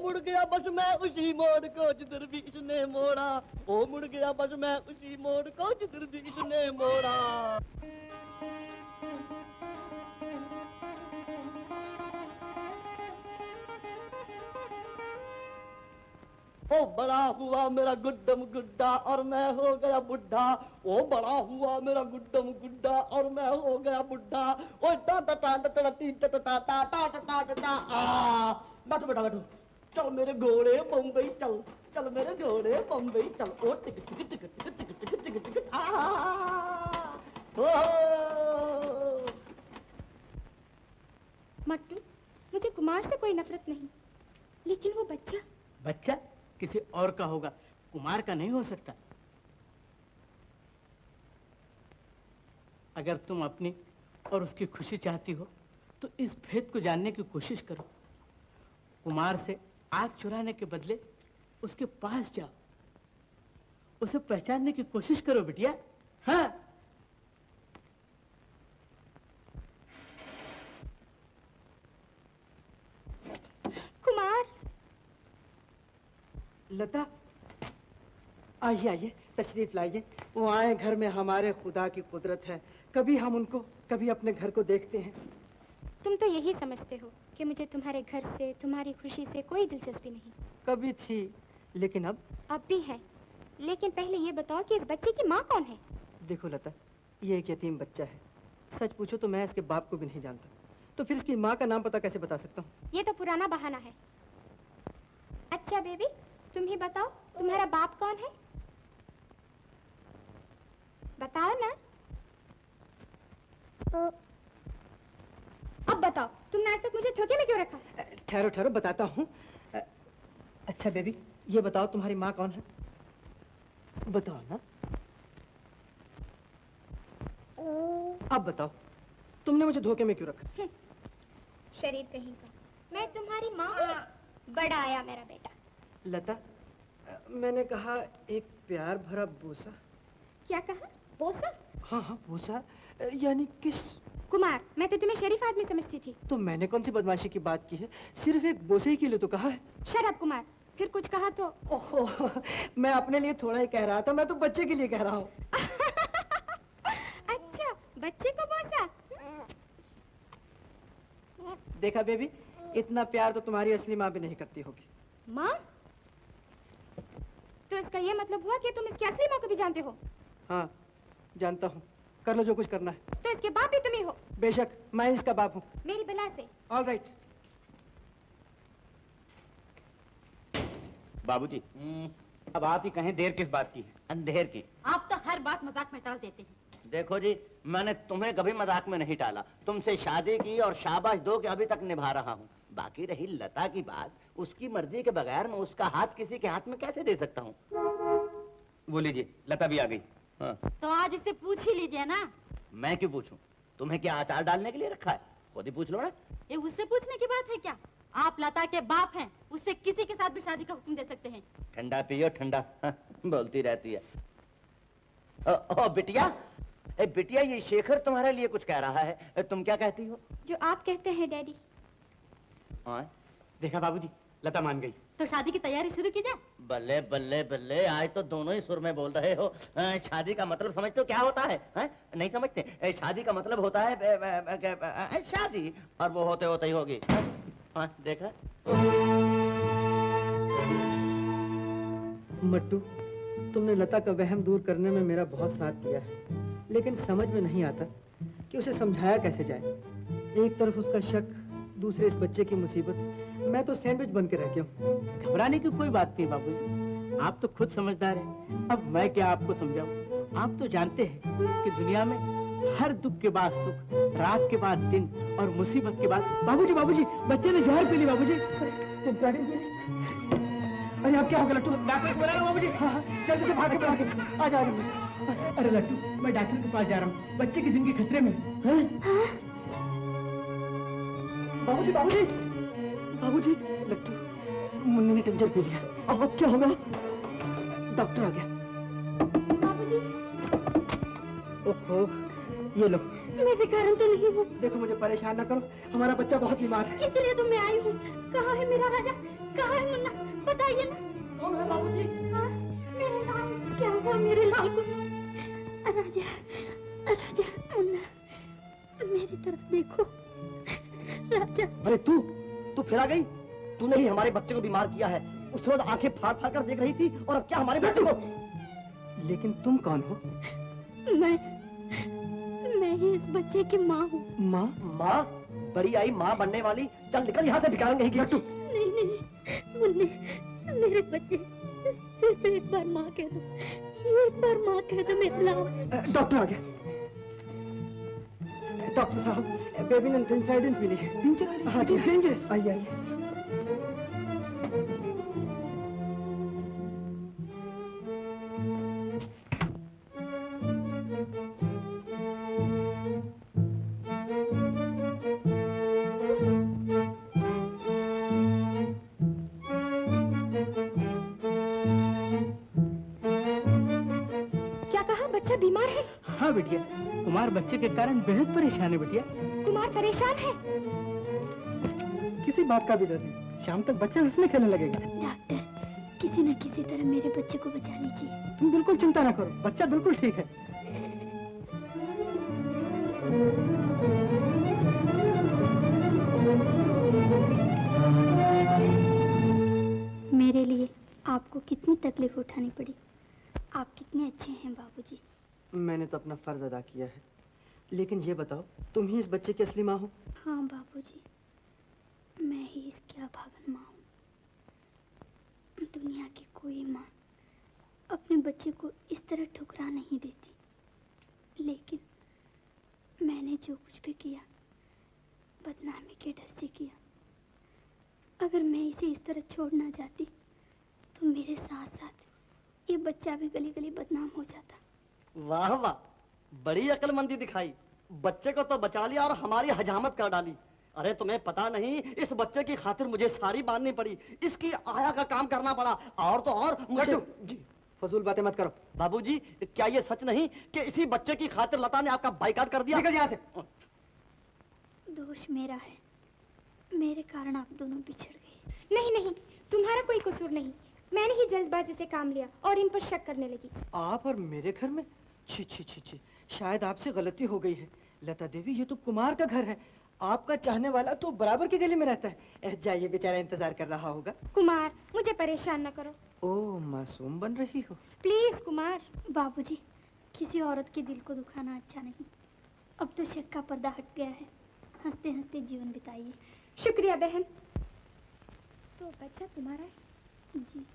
मुड़ गया बस मैं उसी मोड़ को जिधर भी इसने मोड़ा, ओ मुड़ गया बस मैं उसी मोड़ को जिधर भी इसने मोड़ा। ओ बड़ा हुआ मेरा गुड्डम गुड्डा और मैं हो गया बुढ़ा, ओ बड़ा हुआ मेरा गुड्डम गुड्डा और मैं हो गया बुढ़ा। ओ टा टा टा टा टा टा टा टा टा टा टा टा। बैठो बेटा बैठो, चल मेरे घोड़े बम्बई चल, चल मेरे घोड़े बम्बई चल। ओ टिक टिक टिक टिक टिक टिक टिक टिक। मट्टू, मुझे कुमार से कोई नफरत नहीं, लेकिन वो बच्चा। बच्चा किसी और का होगा, कुमार का नहीं हो सकता। अगर तुम अपनी और उसकी खुशी चाहती हो तो इस भेद को जानने की कोशिश करो। कुमार से आग चुराने के बदले उसके पास जाओ, उसे पहचानने की कोशिश करो बिटिया। हाँ, कुमार। लता, आइए आइए, तशरीफ लाइए। वो आए घर में, हमारे खुदा की कुदरत है, कभी हम उनको कभी अपने घर को देखते हैं। तुम तो यही समझते हो कि मुझे तुम्हारे घर से, तुम्हारी खुशी से कोई दिलचस्पी नहीं। कभी थी, लेकिन अब भी है। लेकिन पहले ये बताओ कि इस बच्चे की माँ कौन है? देखो लता, ये एक यतीम बच्चा है। सच पूछो तो मैं इसके बाप को भी नहीं जानता, तो फिर इसकी माँ का नाम पता कैसे बता सकता हूँ? ये तो पुराना बहाना है। अच्छा बेबी, तुम ही बताओ, तुम्हारा बाप कौन है? बताओ ना। अब बताओ, तुमने आज तक मुझे धोखे में क्यों रखा? ठहरो ठहरो, बताता हूँ। अच्छा बेबी, ये बताओ तुम्हारी माँ कौन है? बताओ ना। अब बताओ, तुमने मुझे धोखे में क्यों रखा? शरीर कहीं का, मैं तुम्हारी माँ हूँ। बड़ा आया मेरा बेटा। लता, मैंने कहा एक प्यार भरा बोसा। क्या कहा? बोसा? हाँ हाँ बोसा, यानी किस? कुमार, मैं तो तुम्हें शरीफ आदमी समझती थी। तो मैंने कौन सी बदमाशी की बात की है? सिर्फ एक बोसे ही के लिए तो कहा है। शराब कुमार, फिर कुछ कहा तो? ओहो, मैं अपने लिए थोड़ा ही कह रहा था, मैं तो बच्चे के लिए कह रहा हूँ। अच्छा, बच्चे को बोसा? देखा बेबी, इतना प्यार तो तुम्हारी असली माँ भी नहीं करती होगी। माँ? तो इसका ये मतलब हुआ कि तुम इसकी असली माँ को भी जानते हो? हाँ, जानता हूँ। कर लो जो कुछ करना है। तो इसके बाप भी तुम ही हो? बेशक, मैं इसका बाप हूँ। मेरी बला से। All right. बाबूजी, अब आप ही कहें, देर किस बात की है? अंधेर की। आप तो हर बात मजाक में टाल देते हैं। देखो जी, मैंने तुम्हें कभी मजाक में नहीं टाला। तुमसे शादी की और शाबाश दो कि अभी तक निभा रहा हूँ। बाकी रही लता की बात, उसकी मर्जी के बगैर मैं उसका हाथ किसी के हाथ में कैसे दे सकता हूँ? वो लीजिए, लता भी आ गई। हाँ। तो आज इससे पूछ ही लीजिए ना। मैं क्यों पूछूं? तुम्हें क्या अचार डालने के लिए रखा है? खुद ही पूछ लो ना। ये उससे पूछने की बात है क्या? आप लता के बाप हैं, उससे किसी के साथ भी शादी का हुक्म दे सकते हैं। ठंडा पियो ठंडा। बोलती रहती है। ओ बिटिया, बिटिया, ये शेखर तुम्हारे लिए कुछ कह रहा है, तुम क्या कहती हो? जो आप कहते हैं डैडी। देखा बाबूजी, लता मान गई। तो शादी की तैयारी शुरू की जाए। बल्ले बल्ले बल्ले, आज तो दोनों ही सुर में बोल रहे हो। शादी का मतलब समझते हो क्या होता है? नहीं समझते? शादी का मतलब होता है शादी, और वो होते होते ही होगी। देखा? मट्टू, तुमने लता का वहम दूर करने में मेरा बहुत साथ दिया है, लेकिन समझ में नहीं आता कि उसे समझाया कैसे जाए। एक तरफ उसका शक, दूसरे इस बच्चे की मुसीबत। मैं तो सैंडविच बन के रह गया हूँ। घबराने की कोई बात नहीं बाबूजी, आप तो खुद समझदार हैं। अब मैं क्या आपको समझाऊं? आप तो जानते हैं कि दुनिया में हर दुख के बाद सुख, रात के बाद दिन और मुसीबत के बाद। बाबूजी बाबूजी, बच्चे ने जहर पी ली बाबूजी। अरे अब क्या होगा लट्टू? डॉक्टर को बुला लो बाबूजी। हाँ, जल्दी से भाग के आ जा। अरे लट्टू, मैं डॉक्टर के पास जा रहा हूँ, बच्चे की जिंदगी खतरे में है। बाबूजी बाबूजी बाबूजी, लट्टू, मुन्नी ने टेंशन पी लिया। अब क्या होगा? डॉक्टर आ गया। बाबूजी। ओहो, ये लो। मैं बेकार तो नहीं हूँ। देखो, मुझे परेशान ना करो, हमारा बच्चा बहुत बीमार है। इसलिए तो मैं आई हूँ। कहाँ है मेरा राजा? कहाँ है बताइए ना। कौन है बाबूजी? हाँ, मेरे लाल, क्या हुआ मेरे लाल को? राजा, राजा, मुन्ना, मेरी तरफ देखो। राजा। अरे तू फिर आ गई? तूने ही हमारे बच्चे को बीमार किया है। उस रोज आंखें फाड़ फाड़ कर देख रही थी और अब क्या हमारे बच्चे को? लेकिन तुम कौन हो? मैं ही इस बच्चे की माँ हूँ। माँ? माँ? बड़ी आई माँ बनने वाली। चल निकल यहाँ से, भिखारन नहीं किया। नहीं, मुन्ने, मेरे बच्चे, सिर्फ एक बार माँ कह दो, एक बार माँ कह दो मेरे लाल। डॉक्टर आ गया। डॉक्टर साहब, बेबी ने टेंसाइडिन पी ली है। हाँ जी, डेंजरस। आइए आइए। बच्चा बीमार है? हाँ बिटिया, कुमार बच्चे के कारण बेहद परेशान है बिटिया। कुमार परेशान है? किसी बात का भी डर नहीं, शाम तक बच्चा हंसने खेलने लगेगा। डॉक्टर, किसी न किसी तरह मेरे बच्चे को बचा लीजिए। तुम बिल्कुल चिंता ना करो, बच्चा बिल्कुल ठीक है। मेरे लिए आपको कितनी तकलीफ उठानी पड़ी। आप कितने अच्छे हैं बाबूजी। मैंने तो अपना फर्ज अदा किया है, लेकिन ये बताओ, तुम ही इस बच्चे की असली माँ हो? हाँ बाबूजी, मैं ही इसकी अभागन माँ हूँ। दुनिया की कोई माँ अपने बच्चे को इस तरह ठुकरा नहीं देती, लेकिन मैंने जो कुछ भी किया बदनामी के डर से किया। अगर मैं इसे इस तरह छोड़ ना जाती तो मेरे साथ साथ ये बच्चा भी गली गली बदनाम हो जाता। वाह वाह, बड़ी अक्लमंदी दिखाई। बच्चे को तो बचा लिया और हमारी हजामत कर डाली। अरे तुम्हें पता नहीं, इस बच्चे की खातिर मुझे सारी बांधनी पड़ी, इसकी आया का काम करना पड़ा, और तो और मुझे। जी, फजूल बातें मत करो। बाबूजी, क्या ये सच नहीं कि इसी बच्चे की खातिर लता ने आपका बाइकाट कर दिया? निकल यहाँ से। दोष मेरा है, मेरे कारण आप दोनों बिछड़ गए। नहीं नहीं, तुम्हारा कोई कसूर नहीं। मैंने ही जल्दबाजी से काम लिया और इन पर शक करने लगी। आप और मेरे घर में? छी छी छी छी, शायद आपसे गलती हो गई है। लता देवी, ये तो कुमार का घर है। आपका चाहने वाला तो बराबर की गली में रहता है। जाइए, बेचारा इंतजार कर रहा होगा। कुमार, मुझे परेशान न करो। ओह, मासूम बन रही हो। प्लीज कुमार। बाबूजी, किसी औरत के दिल को दुखाना अच्छा नहीं। अब तो शक का पर्दा हट गया है। हंसते हंसते जीवन बिताइए। शुक्रिया बहन। तो बच्चा तुम्हारा है? जी।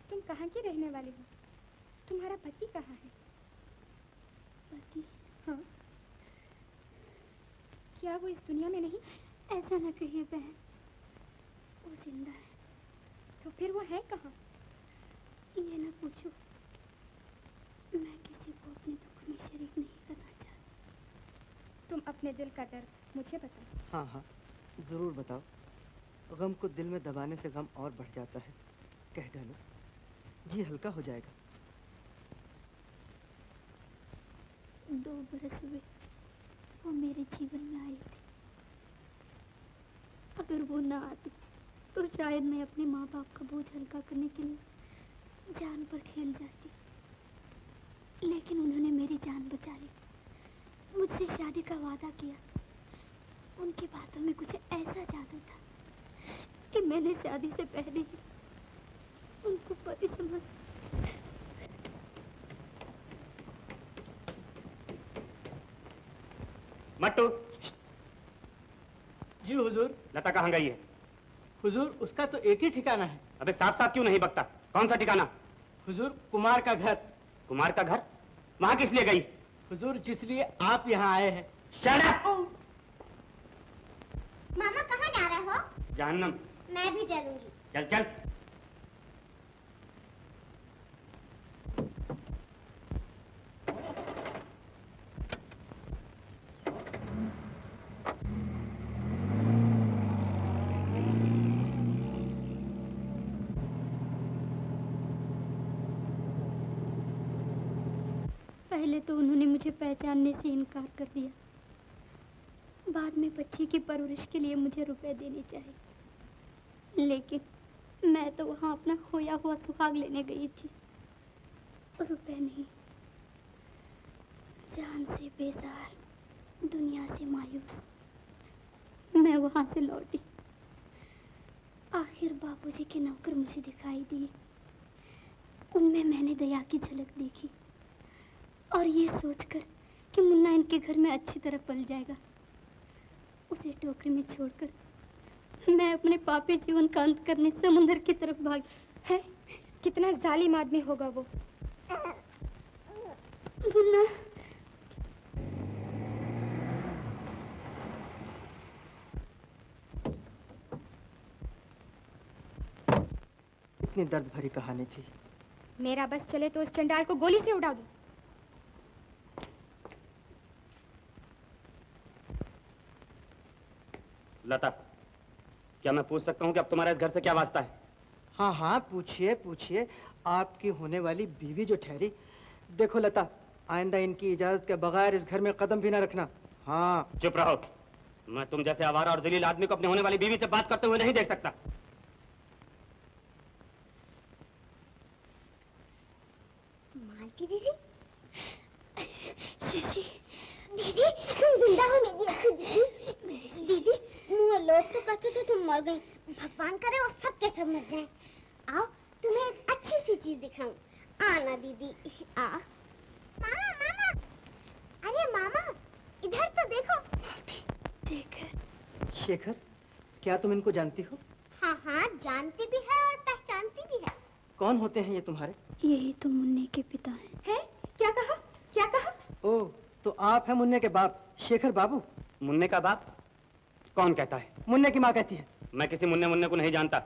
तुम कहाँ की रहने वाली हो? तुम्हारा पति कहाँ है? पति? हाँ। क्या वो इस दुनिया में नहीं? ऐसा न कहिए बहन, वो जिंदा है। तो फिर वो है कहाँ? ये न पूछो, मैं किसी को अपने दुख में शरीक नहीं करना चाहती। तुम अपने दिल का दर्द मुझे बताओ। हाँ हाँ, जरूर बताओ। गम को दिल में दबाने से गम और बढ़ जाता है। कह डालो, जी हल्का हो जाएगा। 2 बरस हुए वो मेरे जीवन में आई थी। अगर वो ना आती तो शायद मैं अपने माँ बाप का बोझ हल्का करने के लिए जान पर खेल जाती, लेकिन उन्होंने मेरी जान बचा ली। मुझसे शादी का वादा किया। उनकी बातों में कुछ ऐसा जादू था कि मैंने शादी से पहले ही उनको पति समझ। मट्टू। जी हुजूर। लता कहाँ गई है? हुजूर, उसका तो एक ही ठिकाना है। अबे साफ साफ क्यों नहीं बकता? कौन सा ठिकाना? हुजूर, कुमार का घर। कुमार का घर? वहाँ किस लिए गई? हुजूर, जिसलिए आप यहाँ आए हैं। Shut up! मामा कहाँ जा रहे हो? जहन्नम। मैं भी चलूंगी। चल चल। पहले तो उन्होंने मुझे पहचानने से इनकार कर दिया, बाद में बच्चे की परवरिश के लिए मुझे रुपए देने चाहिए, लेकिन मैं तो वहाँ अपना खोया हुआ सुहाग लेने गई थी। रुपए नहीं, जान से बेजार, दुनिया से मायूस मैं वहाँ से लौटी। आखिर बाबूजी के नौकर मुझे दिखाई दिए। उनमें मैंने दया की झलक देखी और ये सोचकर कि मुन्ना इनके घर में अच्छी तरह पल जाएगा, उसे टोकरी में छोड़कर मैं अपने पापी जीवन का अंत करने समुद्र की तरफ भागी। है कितना जालिम आदमी होगा वो। मुन्ना, इतनी दर्द भरी कहानी थी। मेरा बस चले तो उस चंडाल को गोली से उड़ा दूं। लता, क्या मैं पूछ सकता हूँ कि अब तुम्हारा इस घर से क्या वास्ता है? हाँ हाँ, पूछिए पूछिए। आपकी होने वाली बीवी जो ठहरी। देखो लता, आइंदा इनकी इजाजत के बगैर इस घर में कदम भी ना रखना। हाँ। चुप रहो। मैं तुम जैसे आवारा और जलील आदमी को अपने होने वाली बीवी से बात करते हुए नहीं देख सकता। मालती दीदी, शशि दीदी, तुम जिंदा हो मेरी अच्छी दीदी। दीदी, मुझे लोग तो कहते थे तुम मर गई। भगवान करे वो सब के सब मर जाएं। आओ, तुम्हें एक अच्छी सी चीज दिखाऊं। आना दीदी, आ। मामा, मामा, अरे मामा, इधर तो देखो। शेखर। शेखर, क्या तुम इनको जानती हो? हाँ हाँ, जानती भी है और पहचानती भी है। कौन होते हैं ये तुम्हारे? यही तो मुन्ने के पिता हैं। है? क्या कहा? क्या कहा? ओह, तो आप हैं मुन्ने के बाप, शेखर बाबू। मुन्ने का बाप? कौन कहता है? मुन्ने की माँ कहती है। मैं किसी मुन्ने को नहीं जानता।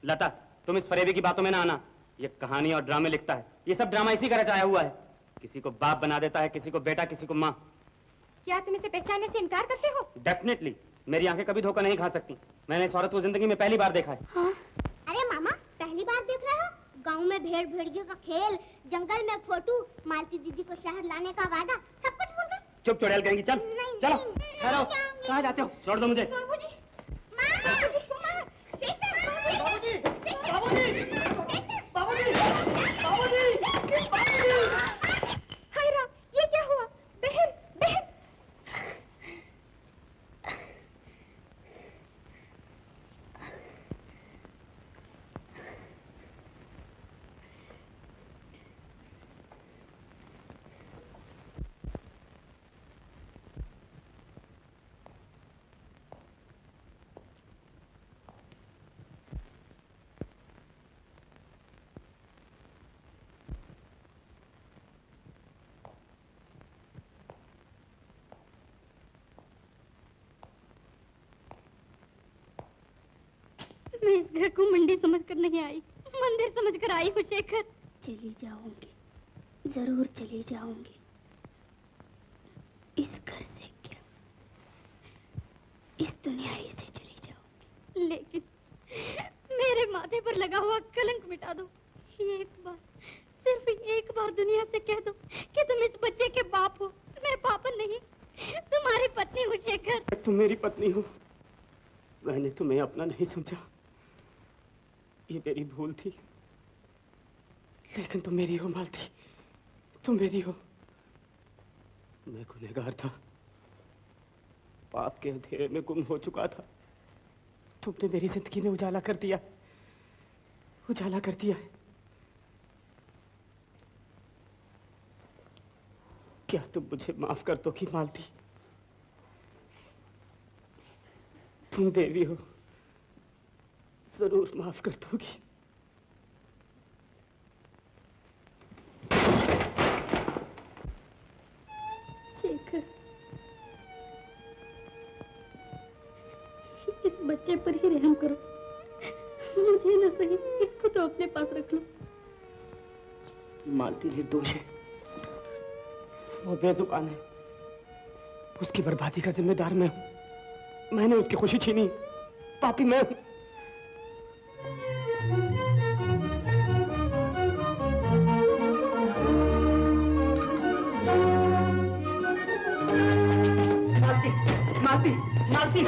लता, तुम इस फरेबी की बातों में ना आना। ये कहानी और ड्रामे लिखता है। ये सब ड्रामा इसी का रचाया हुआ है। किसी को बाप बना देता है, किसी को बेटा, किसी को माँ। क्या तुम इसे पहचानने से इनकार करते हो? डेफिनेटली। मेरी आंखें कभी धोखा नहीं खा सकती। मैंने इस औरत को जिंदगी में पहली बार देखा है। हाँ? अरे मामा, पहली बार देख रहे हो? गांव में भेड़ भेड़ियों का खेल, जंगल में फोटो, मालती दीदी को शहर लाने का वादा, सब कुछ भूल गए। चुप चुड़ैल कहेंगी। चल चलो। ठहरो, कहाँ जाते हो? छोड़ दो मुझे। बाबूजी, मामा, कुमार, शेखर, बाबूजी, हाय राम, ये क्या हुआ? बहन, बहन। मैं इस घर को मंडी समझकर नहीं आई, मंदिर समझकर आई हूँ शेखर। चली जाऊंगी, जरूर चली जाऊंगी। इस घर से क्या, इस दुनिया ही से चली जाऊंगी। लेकिन मेरे माथे पर लगा हुआ कलंक मिटा दो। एक बार, सिर्फ एक बार दुनिया से कह दो कि तुम इस बच्चे के बाप हो। मैं पापा नहीं, तुम्हारी पत्नी हूँ शेखर। तुम मेरी पत्नी हो। मैंने तुम्हें अपना नहीं समझा। ये मेरी भूल थी। लेकिन तुम मेरी हो मालती, तुम मेरी हो। मैं गुनहगार था, पाप के अंधेरे में गुम हो चुका था। तुमने मेरी जिंदगी में उजाला कर दिया, उजाला कर दिया है। क्या तुम मुझे माफ कर दोगी मालती? तुम देवी हो, जरूर माफ कर दोगी। शेखर, इस बच्चे पर ही रहम करो। मुझे न सही, इसको तो अपने पास रख लो। मालती निर्दोष है, वो बेजुबान है। उसकी बर्बादी का जिम्मेदार मैं हूं। मैंने उसकी खुशी छीनी, पापी मैं हूं। मालती, मालती, मालती।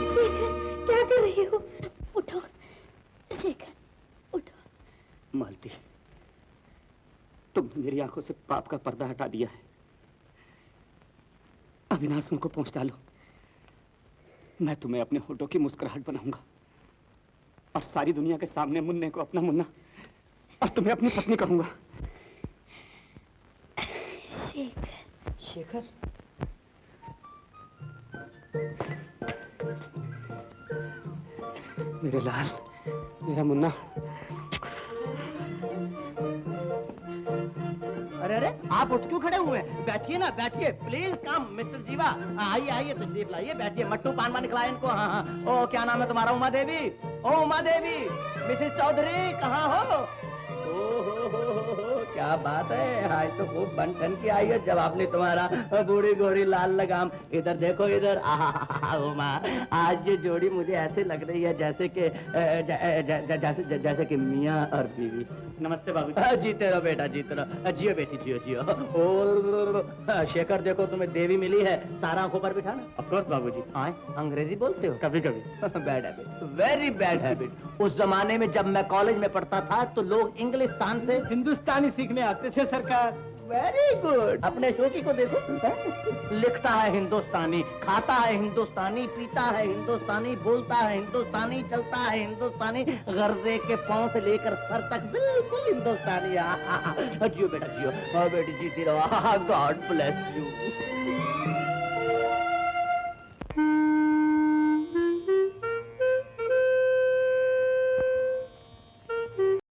शेखर, क्या कर रही हो? उठो, तुमने मेरी आंखों से पाप का पर्दा हटा दिया है। अविनाश उनको पहुंच डालो। मैं तुम्हें अपने होठों की मुस्कुराहट बनाऊंगा और सारी दुनिया के सामने मुन्ने को अपना मुन्ना और तुम्हें अपनी पत्नी कहूंगा। शेखर। शेखर? मेरे लाल, मेरा मुन्ना। अरे अरे, आप उठ क्यों खड़े हुए हैं? बैठिए ना, बैठिए, प्लीज कम मिस्टर जीवा। आइए आइए, तशरीफ लाइए, बैठिए। मट्टू पान वान खिलाए इनको। हाँ हाँ। ओ क्या नाम है तुम्हारा? उमा देवी। ओ उमा देवी, मिसेस चौधरी कहाँ हो? क्या बात है, आज तो खूब बन ठन की आई है जब आपने तुम्हारा बूढ़ी घोड़ी लाल लगाम। इधर देखो इधर। उमा, आज ये जोड़ी मुझे ऐसे लग रही है जैसे कि जैसे कि मियाँ और बीवी। नमस्ते बाबूजी। जीते रहो बेटा, जीते रहो। जियो बेटी, जियो जियो। ओ शेखर, देखो तुम्हें देवी मिली है, सारा आंखों पर बिठाना। ऑफ कोर्स बाबूजी। आए, अंग्रेजी बोलते हो? कभी कभी। Bad habit, very bad habit. उस जमाने में जब मैं कॉलेज में पढ़ता था तो लोग इंग्लिस्तान से हिंदुस्तानी सीखने आते थे सरकार। Very good. अपने शोकी को देखो, लिखता है हिंदुस्तानी, खाता है हिंदुस्तानी, पीता है हिंदुस्तानी, बोलता है हिंदुस्तानी, चलता है हिंदुस्तानी, गर्दे के पांव से लेकर सर तक बिल्कुल हिंदुस्तानी। जियो बेटा जियो, बेटी जीती रहो। God bless you.